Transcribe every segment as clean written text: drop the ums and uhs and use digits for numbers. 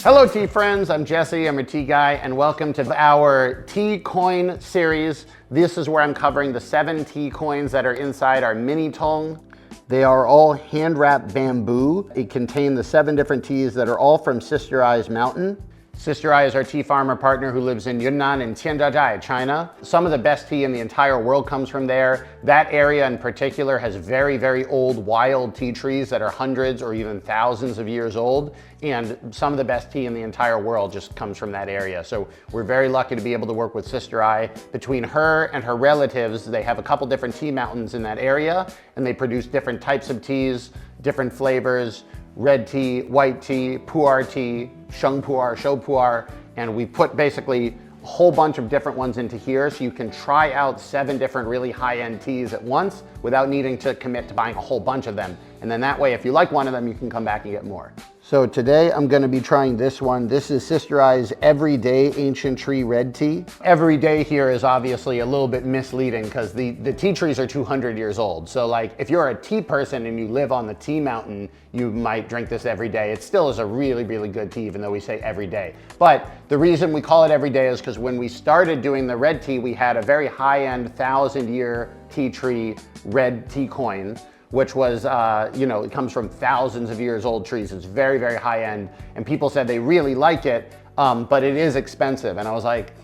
Hello tea friends, I'm Jesse, I'm a tea guy, and welcome to our tea coin series. This is where I'm covering the 7 tea coins that are inside our mini Tong. They are all hand-wrapped bamboo. It contains the 7 different teas that are all from Sister Ai's mountain. Sister Ai is our tea farmer partner who lives in Yunnan and Tianzhai, China. Some of the best tea in the entire world comes from there. That area in particular has very, very old wild tea trees that are hundreds or even thousands of years old. And some of the best tea in the entire world just comes from that area. So we're very lucky to be able to work with Sister Ai. Between her and her relatives, they have a couple different tea mountains in that area, and they produce different types of teas, different flavors. Red tea, white tea, pu'er tea, sheng pu'er, shou pu'er, and we put basically a whole bunch of different ones into here so you can try out 7 different really high-end teas at once without needing to commit to buying a whole bunch of them. And then that way, if you like one of them, you can come back and get more. So today I'm gonna be trying this one. This is Sister Ai's Everyday Ancient Tree Red Tea. Everyday here is obviously a little bit misleading because the tea trees are 200 years old. So like if you're a tea person and you live on the tea mountain, you might drink this every day. It still is a really, really good tea, even though we say every day. But the reason we call it every day is because when we started doing the red tea, we had a very high-end 1,000-year tea tree red tea coin, which was, it comes from thousands of years old trees. It's very, very high end. And people said they really like it, but it is expensive. And I was like,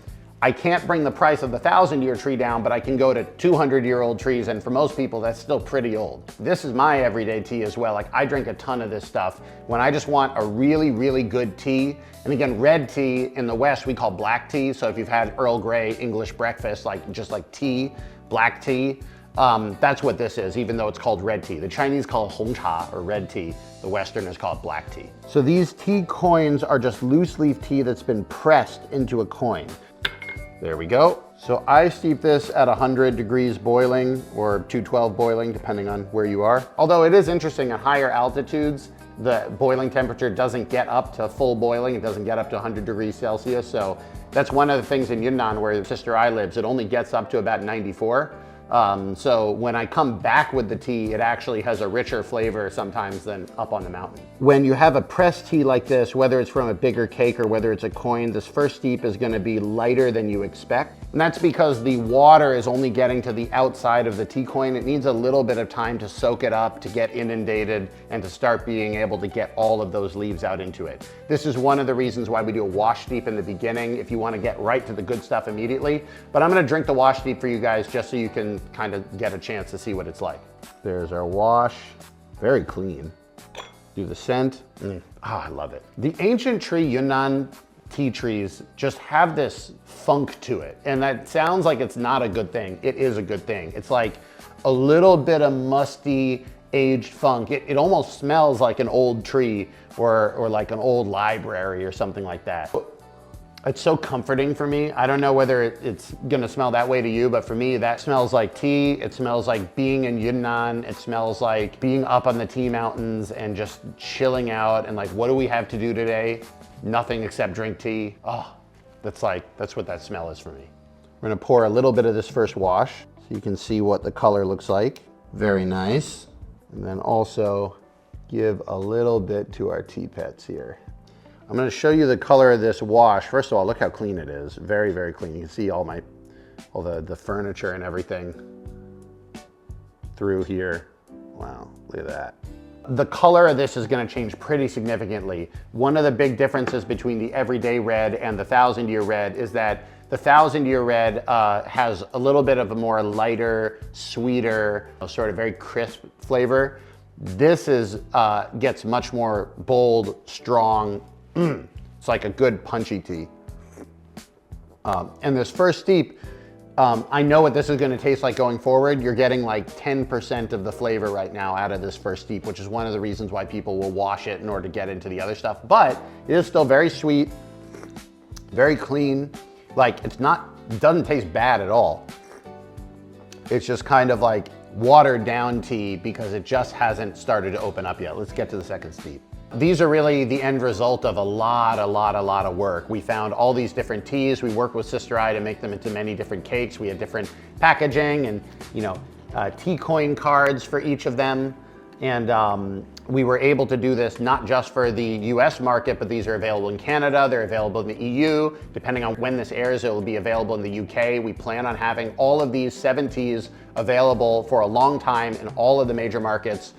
I can't bring the price of the 1,000-year tree down, but I can go to 200-year-old trees. And for most people, that's still pretty old. This is my everyday tea as well. Like I drink a ton of this stuff when I just want a really, really good tea. And again, red tea in the West, we call black tea. So if you've had Earl Grey English breakfast, just like tea, black tea, that's what this is, even though it's called red tea. The Chinese call it hong cha or red tea. The Westerners call it black tea. So these tea coins are just loose leaf tea that's been pressed into a coin. There we go. So I steep this at 100 degrees boiling or 212 boiling, depending on where you are. Although it is interesting at higher altitudes, the boiling temperature doesn't get up to full boiling. It doesn't get up to 100 degrees Celsius. So that's one of the things in Yunnan where Sister Ai lives. It only gets up to about 94. So when I come back with the tea, it actually has a richer flavor sometimes than up on the mountain. When you have a pressed tea like this, whether it's from a bigger cake or whether it's a coin, this first steep is gonna be lighter than you expect. And that's because the water is only getting to the outside of the tea coin. It needs a little bit of time to soak it up, to get inundated, and to start being able to get all of those leaves out into it. This is one of the reasons why we do a wash steep in the beginning, if you wanna get right to the good stuff immediately. But I'm gonna drink the wash steep for you guys just so you can kind of get a chance to see what it's like. There's our wash, very clean. Do the scent, I love it. The ancient tree Yunnan tea trees just have this funk to it. And that sounds like it's not a good thing. It is a good thing. It's like a little bit of musty, aged funk. It almost smells like an old tree or like an old library or something like that. It's so comforting for me. I don't know whether it's gonna smell that way to you, but for me, that smells like tea. It smells like being in Yunnan. It smells like being up on the tea mountains and just chilling out and like, what do we have to do today? Nothing except drink tea. Oh, that's what that smell is for me. We're gonna pour a little bit of this first wash so you can see what the color looks like. Very nice. And then also give a little bit to our tea pets here. I'm gonna show you the color of this wash. First of all, look how clean it is. Very, very clean. You can see all the furniture and everything through here. Wow, look at that. The color of this is gonna change pretty significantly. One of the big differences between the everyday red and the 1,000-year red is that the 1,000-year red has a little bit of a more lighter, sweeter, sort of very crisp flavor. This gets much more bold, strong. It's like a good punchy tea. And this first steep, I know what this is gonna taste like going forward. You're getting like 10% of the flavor right now out of this first steep, which is one of the reasons why people will wash it in order to get into the other stuff. But it is still very sweet, very clean. Like it doesn't taste bad at all. It's just kind of like watered down tea because it just hasn't started to open up yet. Let's get to the second steep. These are really the end result of a lot of work. We found all these different teas. We worked with Sister Ai to make them into many different cakes. We had different packaging and tea coin cards for each of them. And we were able to do this not just for the US market, but these are available in Canada, they're available in the EU. Depending on when this airs, it will be available in the UK. We plan on having all of these 7 teas available for a long time in all of the major markets.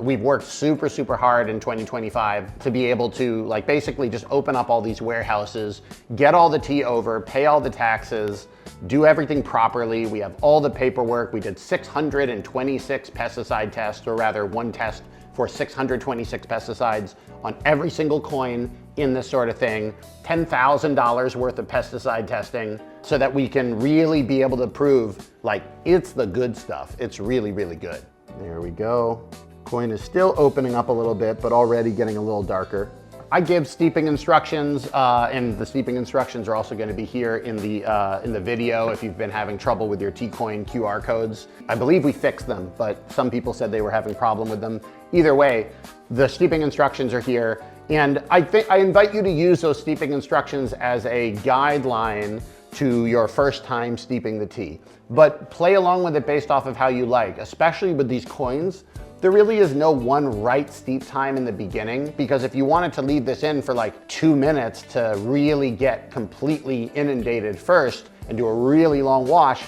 We've worked super hard in 2025 to be able to like basically just open up all these warehouses, get all the tea over, pay all the taxes, do everything properly. We have all the paperwork. We did 626 pesticide tests, or rather one test for 626 pesticides on every single coin in this sort of thing, $10,000 worth of pesticide testing, so that we can really be able to prove like it's the good stuff. It's really good. There we go. Coin is still opening up a little bit, but already getting a little darker. I give steeping instructions, and the steeping instructions are also going to be here in the video if you've been having trouble with your T-Coin QR codes. I believe we fixed them, but some people said they were having a problem with them. Either way, the steeping instructions are here, and I invite you to use those steeping instructions as a guideline to your first time steeping the tea. But play along with it based off of how you like, especially with these coins. There really is no one right steep time in the beginning, because if you wanted to leave this in for like 2 minutes to really get completely inundated first and do a really long wash,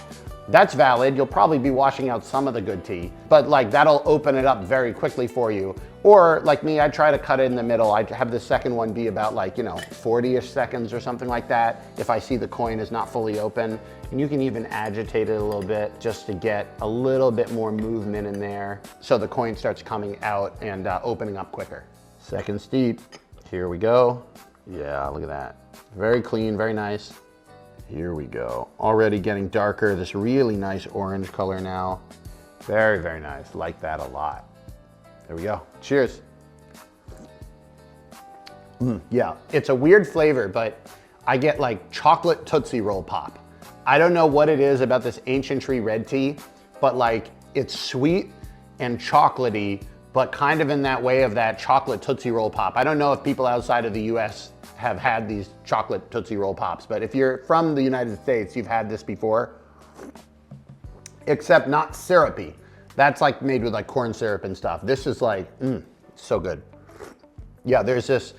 that's valid. You'll probably be washing out some of the good tea, but like that'll open it up very quickly for you. Or like me, I try to cut it in the middle. I have the second one be about like, 40-ish seconds or something like that if I see the coin is not fully open. And you can even agitate it a little bit just to get a little bit more movement in there so the coin starts coming out and opening up quicker. Second steep, here we go. Yeah, look at that. Very clean, very nice. Here we go. Already getting darker, this really nice orange color now. Very nice, like that a lot. There we go, cheers. Yeah, it's a weird flavor, but I get like chocolate Tootsie Roll pop. I don't know what it is about this Ancient Tree red tea, but like it's sweet and chocolatey, but kind of in that way of that chocolate Tootsie Roll pop. I don't know if people outside of the US have had these chocolate Tootsie Roll pops, but if you're from the United States, you've had this before, except not syrupy. That's like made with like corn syrup and stuff. This is like, so good. Yeah, there's this,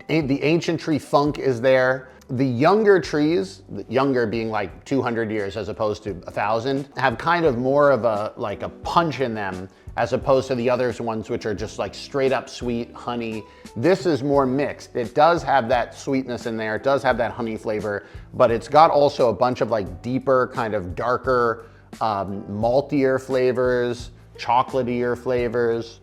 the Ancient Tree funk is there. The younger trees, younger being like 200 years as opposed to 1,000, have kind of more of a like a punch in them as opposed to the other ones which are just like straight up sweet honey. This is more mixed. It does have that sweetness in there. It does have that honey flavor, but it's got also a bunch of like deeper, kind of darker, maltier flavors, chocolatier flavors.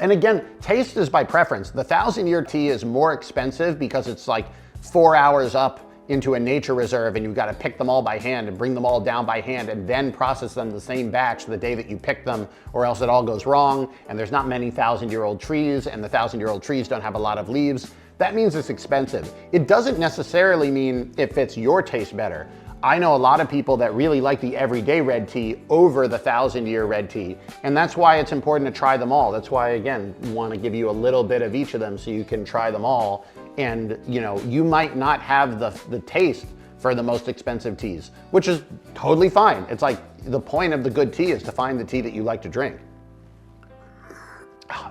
And again, taste is by preference. The 1,000-year tea is more expensive because it's like 4 hours up into a nature reserve and you've got to pick them all by hand and bring them all down by hand and then process them the same batch the day that you pick them, or else it all goes wrong. And there's not many 1,000-year-old trees, and the 1,000-year-old trees don't have a lot of leaves. That means it's expensive. It doesn't necessarily mean it fits your taste better. I know a lot of people that really like the everyday red tea over the 1,000-year red tea, and that's why it's important to try them all. That's why, again, we want to give you a little bit of each of them so you can try them all. And you might not have the taste for the most expensive teas, which is totally fine. It's like the point of the good tea is to find the tea that you like to drink.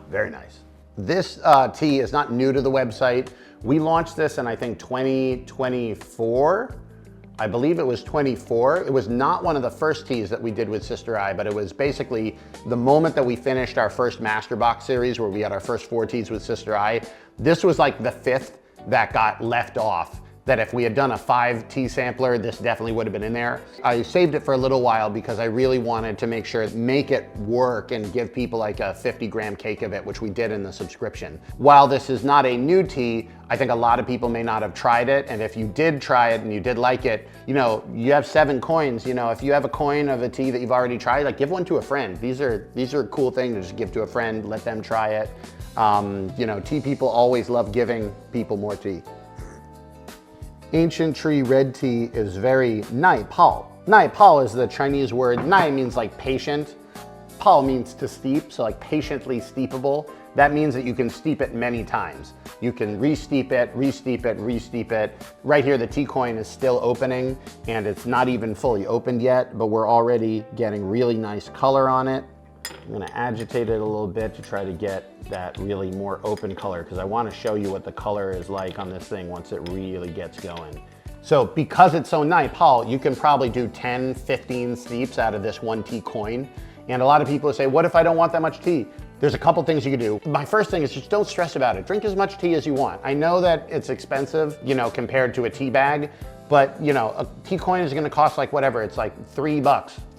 Very nice. This tea is not new to the website. We launched this in, I think, 2024. I believe it was 24. It was not one of the first teas that we did with Sister I, but it was basically the moment that we finished our first Master Box series where we had our first 4 teas with Sister I. This was like the 5th that got left off, that if we had done a 5 tea sampler, this definitely would have been in there. I saved it for a little while because I really wanted to make it work and give people like a 50-gram cake of it, which we did in the subscription. While this is not a new tea, I think a lot of people may not have tried it. And if you did try it and you did like it, you have 7 coins. If you have a coin of a tea that you've already tried, like give one to a friend. These are a cool thing to just give to a friend, let them try it. Tea people always love giving people more tea. Ancient Tree red tea is very nai pao. Nai pao is the Chinese word. Nai means like patient. Pao means to steep, so like patiently steepable. That means that you can steep it many times. You can re-steep it, re-steep it, re-steep it. Right here, the tea coin is still opening and it's not even fully opened yet, but we're already getting really nice color on it. I'm gonna agitate it a little bit to try to get that really more open color, because I want to show you what the color is like on this thing once it really gets going. So because it's so nice, Paul, you can probably do 10, 15 steeps out of this one tea coin. And a lot of people say, what if I don't want that much tea? There's a couple things you can do. My first thing is just don't stress about it. Drink as much tea as you want. I know that it's expensive, you know, compared to a tea bag, but you know, a tea coin is gonna cost like whatever, it's like $3,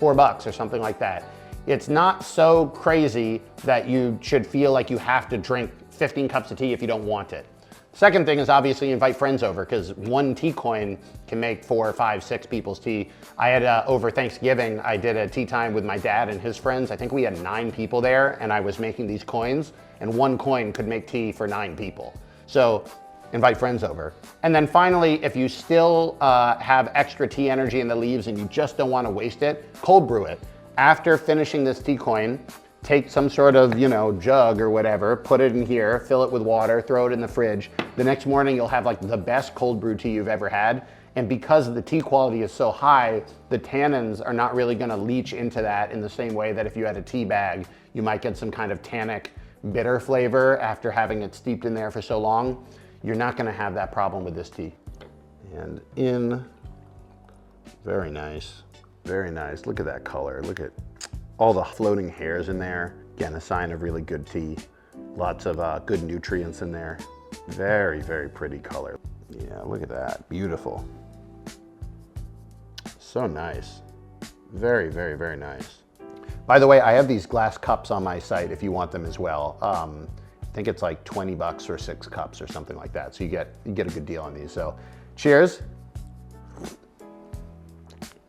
$4 or something like that. It's not so crazy that you should feel like you have to drink 15 cups of tea if you don't want it. Second thing is obviously invite friends over, because one tea coin can make 4, 5, 6 people's tea. I had over Thanksgiving, I did a tea time with my dad and his friends. I think we had 9 people there, and I was making these coins, and one coin could make tea for 9 people. So invite friends over. And then finally, if you still have extra tea energy in the leaves and you just don't want to waste it, cold brew it. After finishing this tea coin, take some sort of, you know, jug or whatever, put it in here, fill it with water, throw it in the fridge. The next morning you'll have like the best cold brew tea you've ever had. And because the tea quality is so high, the tannins are not really gonna leach into that in the same way that if you had a tea bag, you might get some kind of tannic bitter flavor after having it steeped in there for so long. You're not gonna have that problem with this tea. And in, very nice, very nice. Look at that color, look at all the floating hairs in there. Again, a sign of really good tea. Lots of good nutrients in there. Very, very pretty color. Yeah, look at that, beautiful. So nice. Very, very, very nice. By the way, I have these glass cups on my site if you want them as well. I think it's like $20 for 6 cups or something like that. So you get a good deal on these. So cheers.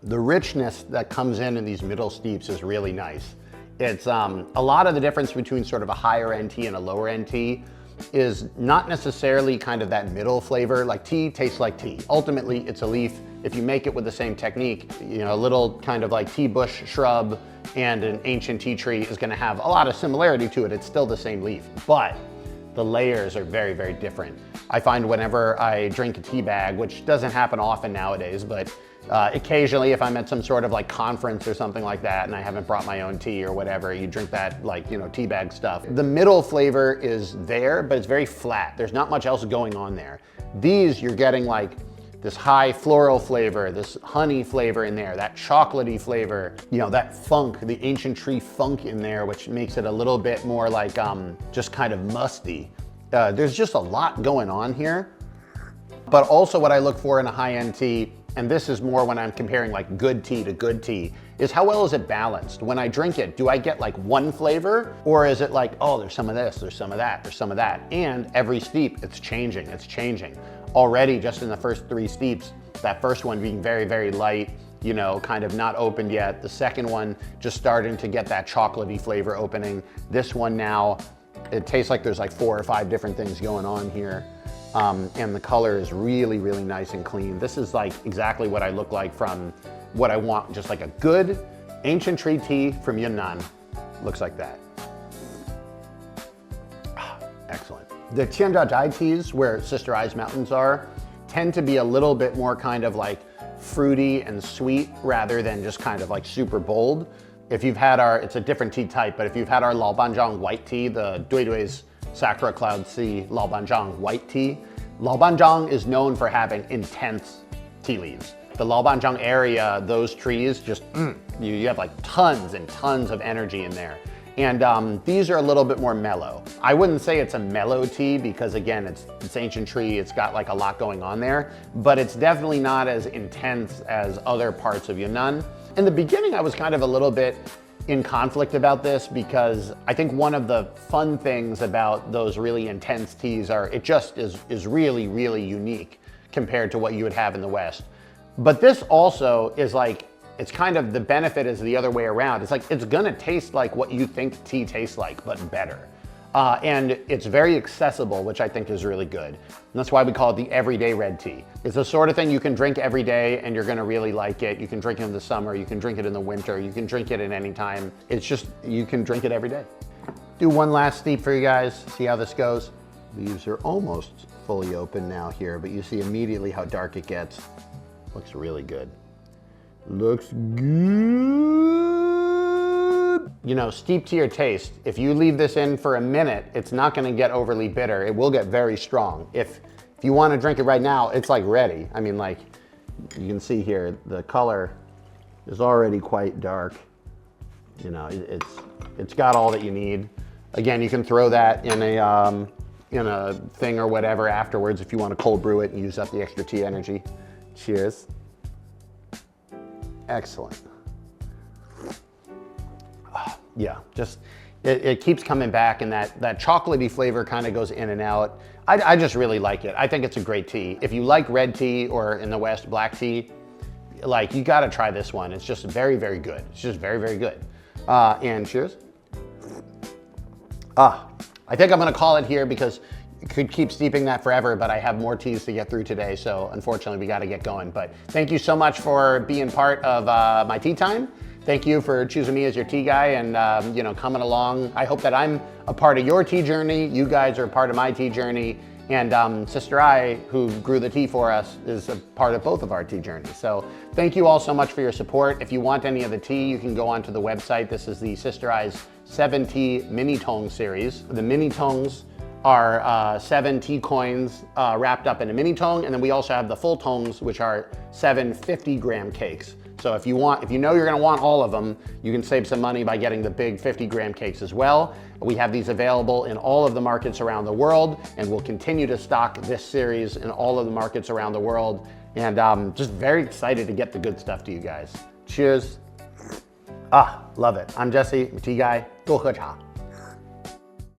The richness that comes in these middle steeps is really nice. It's a lot of the difference between sort of a higher end tea and a lower end tea is not necessarily kind of that middle flavor. Like tea tastes like tea. Ultimately, it's a leaf. If you make it with the same technique, you know, a little kind of like tea bush shrub and an ancient tea tree is gonna have a lot of similarity to it. It's still the same leaf, but the layers are very, very different. I find whenever I drink a tea bag, which doesn't happen often nowadays, but occasionally if I'm at some sort of like conference or something like that and I haven't brought my own tea or whatever, you drink that like, you know, tea bag stuff. The middle flavor is there, but it's very flat. There's not much else going on there. These, you're getting like this high floral flavor, this honey flavor in there, that chocolatey flavor, you know, that funk, the ancient tree funk in there, which makes it a little bit more like just kind of musty. There's just a lot going on here. But also what I look for in a high-end tea, and this is more when I'm comparing like good tea to good tea, is how well is it balanced? When I drink it, do I get like one flavor? Or is it like, oh, there's some of this, there's some of that, there's some of that. And every steep, it's changing, it's changing. Already just in the first 3 steeps, that first one being very, very light, you know, kind of not opened yet. The second one just starting to get that chocolatey flavor opening. This one now, it tastes like there's like 4 or 5 different things going on here. And the color is really, really nice and clean. This is like exactly what I look like from what I want, just like a good ancient tree tea from Yunnan. Looks like that. Excellent. The Tianzhai teas, where Sister I's Mountains are, tend to be a little bit more kind of like fruity and sweet rather than just kind of like super bold. If you've had our, it's a different tea type, but if you've had our Laobanzhang white tea, the Duidui's Sakura Cloud Sea Laobanzhang white tea, Laobanzhang is known for having intense tea leaves. The Laobanzhang area, those trees just, you have like tons and tons of energy in there. And these are a little bit more mellow. I wouldn't say it's a mellow tea because again, it's ancient tree, it's got like a lot going on there, but it's definitely not as intense as other parts of Yunnan. In the beginning, I was kind of a little bit in conflict about this because I think one of the fun things about those really intense teas are it just is really, really unique compared to what you would have in the West. But this also is like, it's kind of the benefit is the other way around. It's like, it's gonna taste like what you think tea tastes like, but better. And it's very accessible, which I think is really good. And that's why we call it the everyday red tea. It's the sort of thing you can drink every day and you're gonna really like it. You can drink it in the summer, you can drink it in the winter, you can drink it at any time. It's just, you can drink it every day. Do one last steep for you guys, see how this goes. Leaves are almost fully open now here, but you see immediately how dark it gets. Looks really good. Looks good. you know, steep to your taste. If you leave this in for a minute, it's not gonna get overly bitter. It will get very strong. If you wanna drink it right now, it's like ready. I mean, like, you can see here, the color is already quite dark. You know, it's got all that you need. Again, you can throw that in a thing or whatever afterwards if you want to cold brew it and use up the extra tea energy. Cheers. Excellent. Yeah, just, it keeps coming back, and that chocolatey flavor kind of goes in and out. I just really like it. I think it's a great tea. If you like red tea, or in the West, black tea, like, you gotta try this one. It's just very, very good. It's just very, very good. And cheers. I think I'm gonna call it here because you could keep steeping that forever, but I have more teas to get through today, so unfortunately we gotta get going. But thank you so much for being part of my tea time. Thank you for choosing me as your tea guy and you know, coming along. I hope that I'm a part of your tea journey. You guys are a part of my tea journey. And Sister I, who grew the tea for us, is a part of both of our tea journeys. So thank you all so much for your support. If you want any of the tea, you can go onto the website. This is the Sister I's 7 tea mini Tong series. The mini Tongs are 7 tea coins wrapped up in a mini Tong, and then we also have the full Tongs, which are 7 50-gram cakes. So if you know you're gonna want all of them, you can save some money by getting the big 50-gram cakes as well. We have these available in all of the markets around the world, and we'll continue to stock this series in all of the markets around the world. And just very excited to get the good stuff to you guys. Cheers. Love it. I'm Jesse, tea guy. 多喝茶.